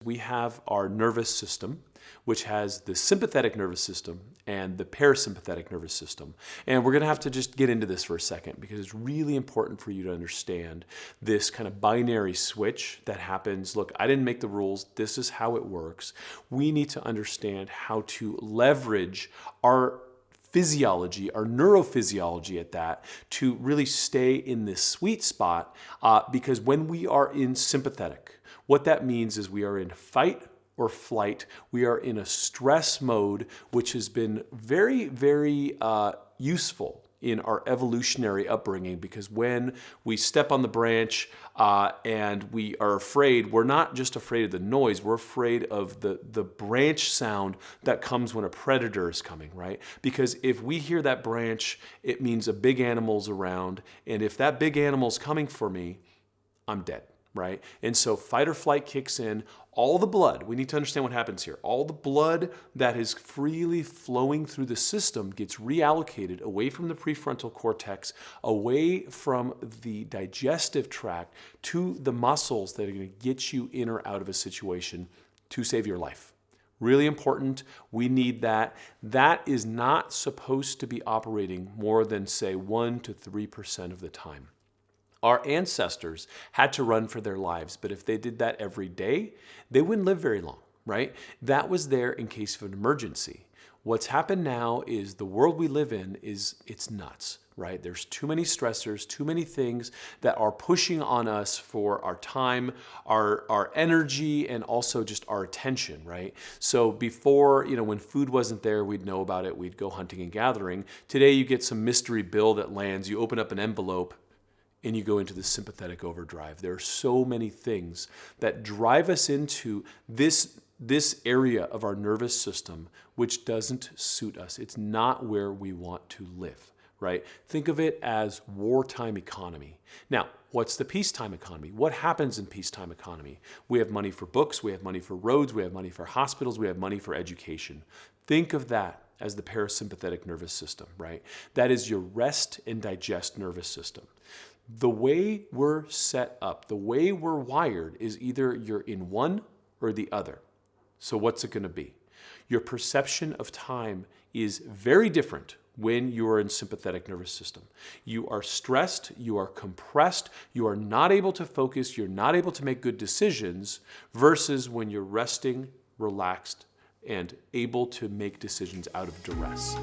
We have our nervous system, which has the sympathetic nervous system and the parasympathetic nervous system. And we're going to have to just get into this for a second because it's really important for you to understand this kind of binary switch that happens. Look, I didn't make the rules. This is how it works. We need to understand how to leverage our physiology, our neurophysiology at that, to really stay in this sweet spot because when we are in sympathetic, what that means is we are in fight or flight. We are in a stress mode, which has been very, very useful in our evolutionary upbringing, because when we step on the branch and we are afraid, we're not just afraid of the noise, we're afraid of the branch sound that comes when a predator is coming, right? Because if we hear that branch, it means a big animal's around, and if that big animal's coming for me, I'm dead. Right? And so fight or flight kicks in. All the blood, we need to understand what happens here. All the blood that is freely flowing through the system gets reallocated away from the prefrontal cortex, away from the digestive tract, to the muscles that are going to get you in or out of a situation to save your life. Really important. We need that. That is not supposed to be operating more than, say, 1 to 3% of the time. Our ancestors had to run for their lives, but if they did that every day, they wouldn't live very long, right? That was there in case of an emergency. What's happened now is the world we live in it's nuts, right? There's too many stressors, too many things that are pushing on us for our time, our energy, and also just our attention, right? So before, when food wasn't there, we'd know about it. We'd go hunting and gathering. Today, you get some mystery bill that lands. You open up an envelope, and you go into the sympathetic overdrive. There are so many things that drive us into this area of our nervous system which doesn't suit us. It's not where we want to live, right? Think of it as wartime economy. Now, what's the peacetime economy? What happens in peacetime economy? We have money for books, we have money for roads, we have money for hospitals, we have money for education. Think of that as the parasympathetic nervous system, right? That is your rest and digest nervous system. The way we're set up, the way we're wired is either you're in one or the other. So what's it going to be? Your perception of time is very different when you are in sympathetic nervous system. You are stressed, you are compressed, you are not able to focus, you're not able to make good decisions, versus when you're resting, relaxed, and able to make decisions out of duress.